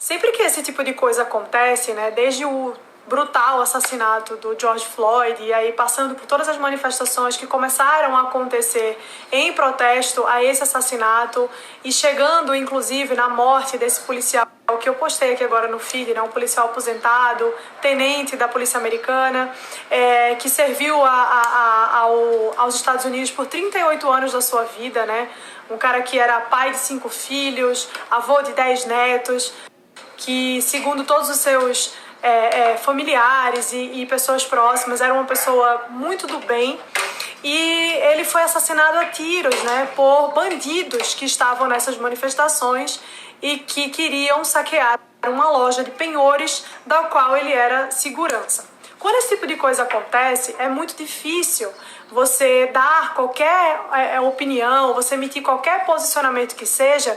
Sempre que esse tipo de coisa acontece, né, desde o brutal assassinato do George Floyd e aí passando por todas as manifestações que começaram a acontecer em protesto a esse assassinato e chegando inclusive na morte desse policial que eu postei aqui agora no feed, né, um policial aposentado, tenente da polícia americana, que serviu aos Estados Unidos por 38 anos da sua vida, né, um cara que era pai de 5 filhos, avô de 10 netos, que segundo todos os seus familiares e pessoas próximas, era uma pessoa muito do bem, e ele foi assassinado a tiros, né, por bandidos que estavam nessas manifestações e que queriam saquear uma loja de penhores da qual ele era segurança. Quando esse tipo de coisa acontece, é muito difícil você dar qualquer opinião, você emitir qualquer posicionamento que seja,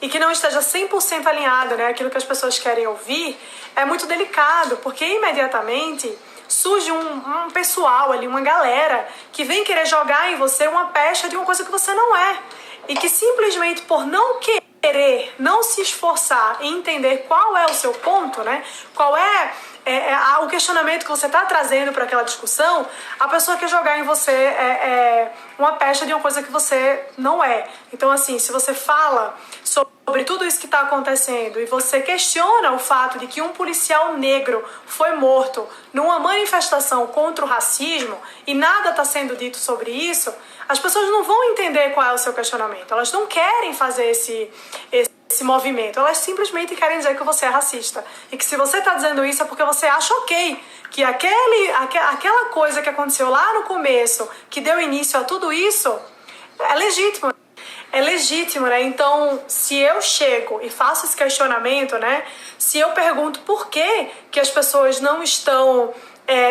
e que não esteja 100% alinhado, né, aquilo que as pessoas querem ouvir, é muito delicado, porque imediatamente surge um pessoal ali, uma galera, que vem querer jogar em você uma pecha de uma coisa que você não é. E que simplesmente por não querer, não se esforçar em entender qual é o seu ponto, né, qual é o questionamento que você está trazendo para aquela discussão, a pessoa quer jogar em você uma pecha de uma coisa que você não é. Então, assim, se você fala sobre tudo isso que está acontecendo e você questiona o fato de que um policial negro foi morto numa manifestação contra o racismo e nada está sendo dito sobre isso, as pessoas não vão entender qual é o seu questionamento. Elas não querem fazer esse movimento, elas simplesmente querem dizer que você é racista e que se você está dizendo isso é porque você acha ok, que aquela coisa que aconteceu lá no começo, que deu início a tudo isso, é legítimo. É legítimo, né? Então, se eu chego e faço esse questionamento, né? Se eu pergunto por que as pessoas não estão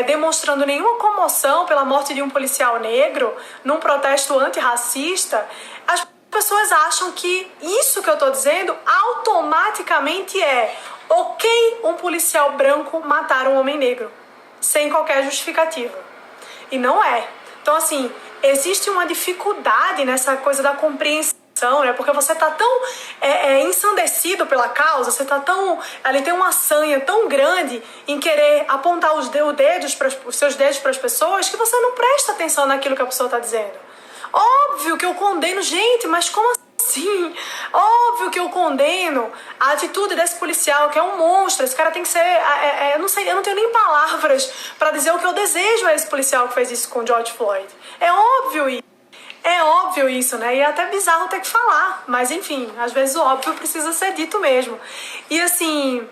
demonstrando nenhuma comoção pela morte de um policial negro num protesto antirracista, as pessoas acham que isso que eu tô dizendo automaticamente ok um policial branco matar um homem negro, sem qualquer justificativa. E não é. Então, assim, existe uma dificuldade nessa coisa da compreensão, né? Porque você tá tão ensandecido pela causa, você tá tão... Ali tem uma sanha tão grande em querer apontar os seus dedos para as pessoas que você não presta atenção naquilo que a pessoa tá dizendo. Óbvio que eu condeno, gente, mas como assim? Óbvio que eu condeno a atitude desse policial, que é um monstro. Esse cara tem que ser... eu não sei, eu não tenho nem palavras para dizer o que eu desejo a esse policial que fez isso com o George Floyd. É óbvio isso, né? E é até bizarro ter que falar. Mas, enfim, às vezes o óbvio precisa ser dito mesmo. E, assim...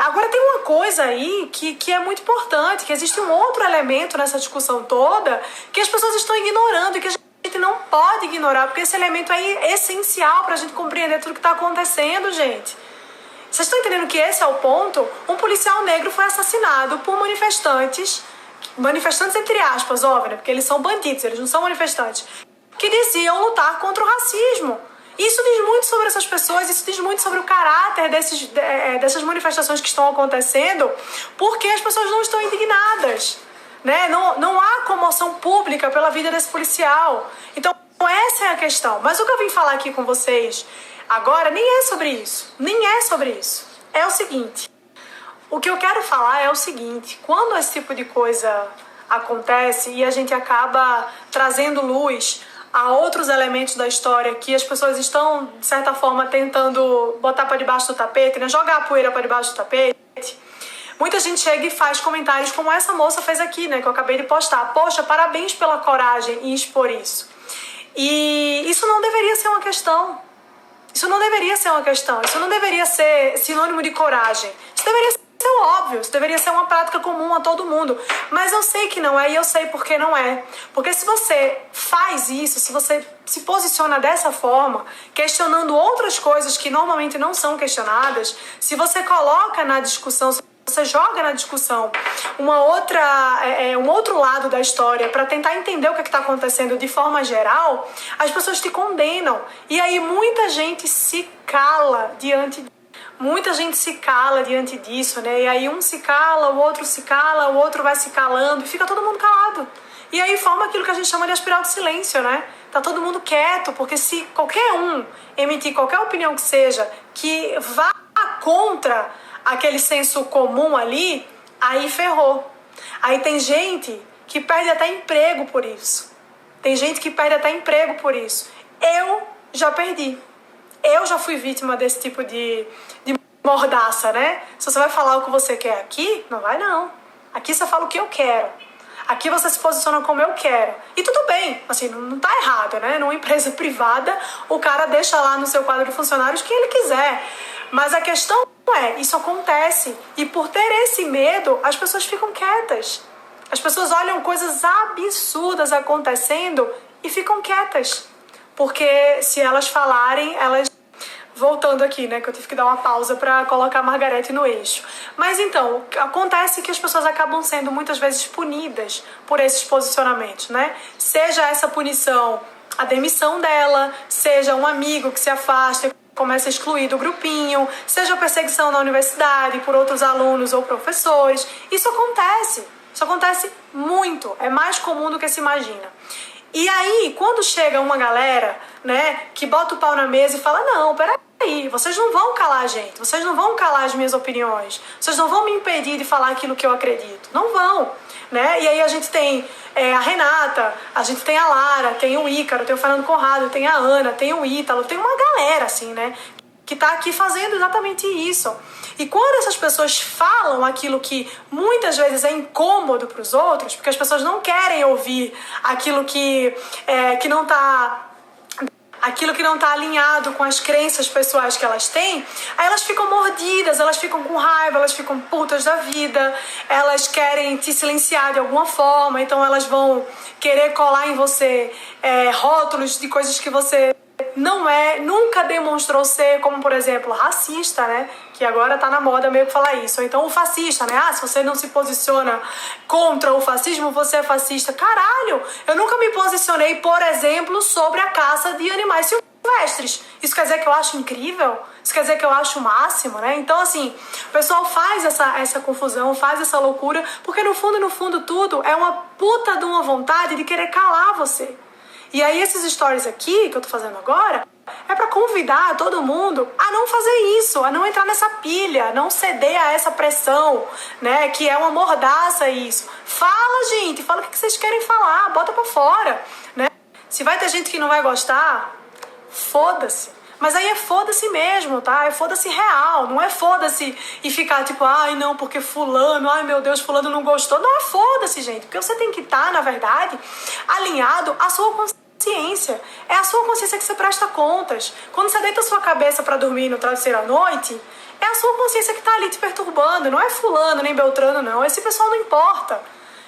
agora tem uma coisa aí que é muito importante, que existe um outro elemento nessa discussão toda que as pessoas estão ignorando e que a gente não pode ignorar, porque esse elemento aí é essencial pra gente compreender tudo que tá acontecendo, gente. Vocês estão entendendo que esse é o ponto? Um policial negro foi assassinado por manifestantes entre aspas, óbvio, né? Porque eles são bandidos, eles não são manifestantes, que diziam lutar contra o racismo. Isso diz muito sobre essas pessoas, isso diz muito sobre o caráter dessas manifestações que estão acontecendo, porque as pessoas não estão indignadas, né? Não há comoção pública pela vida desse policial. Então, essa é a questão. Mas o que eu vim falar aqui com vocês agora nem é sobre isso. É o seguinte. O que eu quero falar é o seguinte. Quando esse tipo de coisa acontece e a gente acaba trazendo luz a outros elementos da história que as pessoas estão, de certa forma, tentando botar para debaixo do tapete, né? Jogar a poeira para debaixo do tapete, muita gente chega e faz comentários como essa moça fez aqui, né? Que eu acabei de postar. Poxa, parabéns pela coragem em expor isso. E isso não deveria ser uma questão. Isso não deveria ser sinônimo de coragem. Isso deveria ser óbvio, isso deveria ser uma prática comum a todo mundo. Mas eu sei que não é, e eu sei por que não é. Porque se você faz isso, se você se posiciona dessa forma, questionando outras coisas que normalmente não são questionadas, se você coloca na discussão, se você joga na discussão um outro lado da história para tentar entender o que está acontecendo de forma geral, as pessoas te condenam. E aí muita gente se cala diante disso, né? E aí um se cala, o outro se cala, o outro vai se calando e fica todo mundo calado. E aí forma aquilo que a gente chama de espiral de silêncio, né? Tá todo mundo quieto, porque se qualquer um emitir qualquer opinião que seja que vá contra aquele senso comum ali, aí ferrou. Aí tem gente que perde até emprego por isso. Tem gente que perde até emprego por isso. Eu já perdi. Eu já fui vítima desse tipo de mordaça, né? Se você vai falar o que você quer aqui, não vai não. Aqui você fala o que eu quero. Aqui você se posiciona como eu quero. E tudo bem, assim, não tá errado, né? Numa empresa privada, o cara deixa lá no seu quadro de funcionários quem ele quiser. Mas a questão é, isso acontece. E por ter esse medo, as pessoas ficam quietas. As pessoas olham coisas absurdas acontecendo e ficam quietas. Porque se elas falarem, elas... Voltando aqui, né, que eu tive que dar uma pausa para colocar a Margarete no eixo. Mas então, acontece que as pessoas acabam sendo muitas vezes punidas por esses posicionamentos, né? Seja essa punição a demissão dela, seja um amigo que se afasta e começa a excluir do grupinho, seja perseguição na universidade por outros alunos ou professores. Isso acontece muito, é mais comum do que se imagina. E aí, quando chega uma galera, né, que bota o pau na mesa e fala, não, peraí, vocês não vão calar a gente, vocês não vão calar as minhas opiniões, vocês não vão me impedir de falar aquilo que eu acredito, não vão, né? E aí a gente tem a Renata, a gente tem a Lara, tem o Ícaro, tem o Fernando Conrado, tem a Ana, tem o Ítalo, tem uma galera, assim, né, que tá aqui fazendo exatamente isso. E quando essas pessoas falam aquilo que muitas vezes é incômodo para os outros, porque as pessoas não querem ouvir aquilo que não está alinhado com as crenças pessoais que elas têm, aí elas ficam mordidas, elas ficam com raiva, elas ficam putas da vida, elas querem te silenciar de alguma forma, então elas vão querer colar em você rótulos de coisas que você não nunca demonstrou ser, como por exemplo, racista, né? Que agora tá na moda meio que falar isso. Ou então o fascista, né? Se você não se posiciona contra o fascismo, você é fascista. Caralho! Eu nunca me posicionei, por exemplo, sobre a caça de animais silvestres. Isso quer dizer que eu acho incrível? Isso quer dizer que eu acho o máximo, né? Então, assim, o pessoal faz essa confusão, faz essa loucura, porque no fundo, tudo é uma puta de uma vontade de querer calar você. E aí esses stories aqui, que eu tô fazendo agora, é pra convidar todo mundo a não fazer isso, a não entrar nessa pilha, não ceder a essa pressão, né, que é uma mordaça isso. Fala, gente, fala o que vocês querem falar, bota pra fora, né. Se vai ter gente que não vai gostar, foda-se. Mas aí é foda-se mesmo, tá? É foda-se real, não é foda-se e ficar tipo, ai não, porque fulano, ai meu Deus, fulano não gostou. Não é foda-se, gente, porque você tem que estar, na verdade, alinhado à sua consciência. É a sua consciência que você presta contas. Quando você deita a sua cabeça pra dormir no travesseiro à noite, é a sua consciência que tá ali te perturbando, não é fulano nem beltrano, não. Esse pessoal não importa,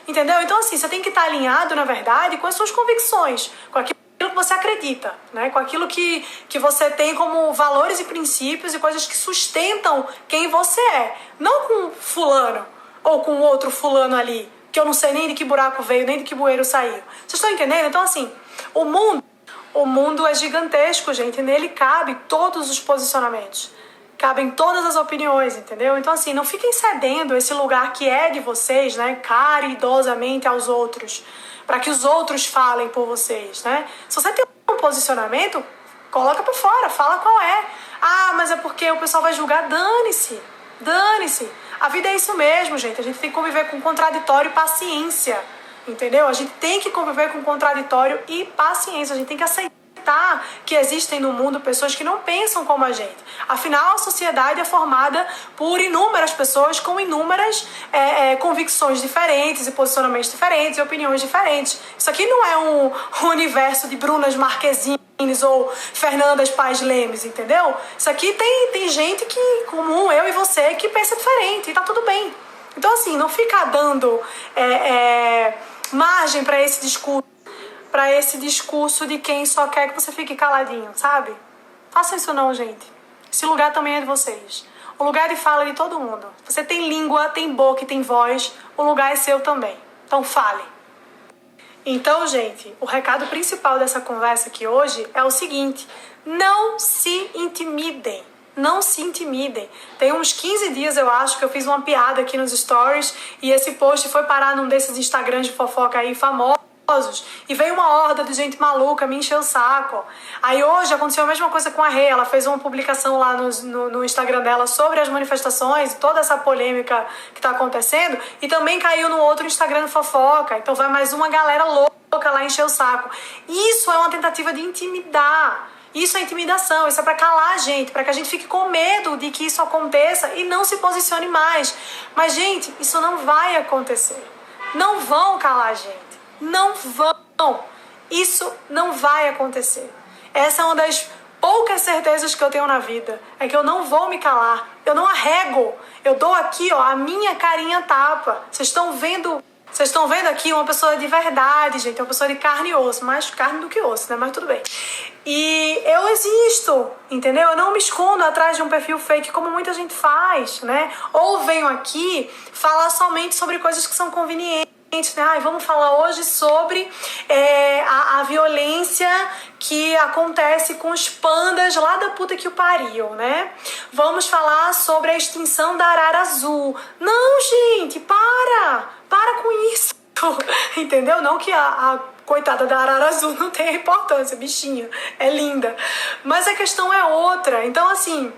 entendeu? Então assim, você tem que estar alinhado, na verdade, com as suas convicções, com aquilo que você acredita, né? Com aquilo que você tem como valores e princípios e coisas que sustentam quem você é. Não com fulano ou com outro fulano ali, que eu não sei nem de que buraco veio, nem de que bueiro saiu. Vocês estão entendendo? Então, assim, o mundo é gigantesco, gente. Nele cabe todos os posicionamentos. Cabem todas as opiniões, entendeu? Então, assim, não fiquem cedendo esse lugar que é de vocês, né? Caridosamente aos outros, para que os outros falem por vocês, né? Se você tem um posicionamento, coloca pra fora, fala qual é. Ah, mas é porque o pessoal vai julgar. Dane-se, dane-se. A vida é isso mesmo, gente. A gente tem que conviver com contraditório e paciência, entendeu? A gente tem que conviver com contraditório e paciência. A gente tem que aceitar que existem no mundo pessoas que não pensam como a gente. Afinal, a sociedade é formada por inúmeras pessoas com inúmeras convicções diferentes e posicionamentos diferentes e opiniões diferentes. Isso aqui não é um universo de Brunas Marquezines ou Fernandas Paz Lemes, entendeu? Isso aqui tem gente que, comum, eu e você, que pensa diferente e tá tudo bem. Então, assim, não fica dando margem para esse discurso de quem só quer que você fique caladinho, sabe? Façam isso não, gente. Esse lugar também é de vocês. O lugar de fala é de todo mundo. Você tem língua, tem boca e tem voz, o lugar é seu também. Então fale. Então, gente, o recado principal dessa conversa aqui hoje é o seguinte: não se intimidem. Não se intimidem. Tem uns 15 dias, eu acho, que eu fiz uma piada aqui nos stories e esse post foi parar num desses Instagrams de fofoca aí famosos, e veio uma horda de gente maluca me encher o saco. Aí hoje aconteceu a mesma coisa com a Rê. Ela fez uma publicação lá no Instagram dela sobre as manifestações e toda essa polêmica que tá acontecendo, e também caiu no outro Instagram do fofoca. Então vai mais uma galera louca lá encher o saco. Isso é uma tentativa de intimidar. Isso é intimidação, isso é para calar a gente, para que a gente fique com medo de que isso aconteça e não se posicione mais. Mas, gente, isso não vai acontecer. Não vão calar a gente. Não vão. Isso não vai acontecer. Essa é uma das poucas certezas que eu tenho na vida. É que eu não vou me calar. Eu não arrego. Eu dou aqui, ó, a minha carinha tapa. Vocês estão vendo aqui uma pessoa de verdade, gente. Uma pessoa de carne e osso. Mais carne do que osso, né? Mas tudo bem. E eu existo, entendeu? Eu não me escondo atrás de um perfil fake como muita gente faz, né? Ou venho aqui falar somente sobre coisas que são convenientes. Né? Vamos falar hoje sobre a violência que acontece com os pandas lá da puta que o pariu, né? Vamos falar sobre a extinção da arara azul. Não, gente, para com isso, entendeu? Não que a coitada da arara azul não tenha importância, bichinha, é linda. Mas a questão é outra. Então, assim,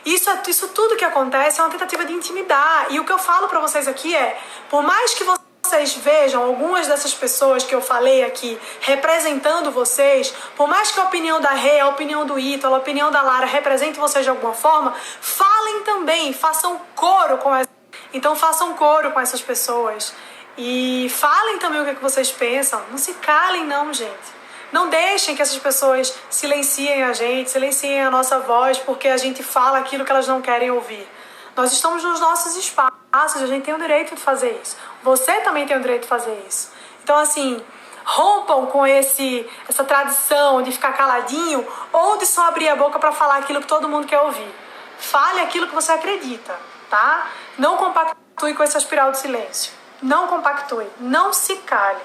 isso tudo que acontece é uma tentativa de intimidar. E o que eu falo pra vocês aqui é, por mais que vocês vejam algumas dessas pessoas que eu falei aqui representando vocês, por mais que a opinião da Rê, a opinião do Ítalo, a opinião da Lara represente vocês de alguma forma, falem também, façam coro com essas. Então façam coro com essas pessoas. E falem também o que vocês pensam. Não se calem não, gente. Não deixem que essas pessoas silenciem a gente, silenciem a nossa voz, porque a gente fala aquilo que elas não querem ouvir. Nós estamos nos nossos espaços, a gente tem o direito de fazer isso. Você também tem o direito de fazer isso. Então, assim, rompam com essa tradição de ficar caladinho ou de só abrir a boca para falar aquilo que todo mundo quer ouvir. Fale aquilo que você acredita, tá? Não compactue com essa espiral do silêncio. Não compactue. Não se cale.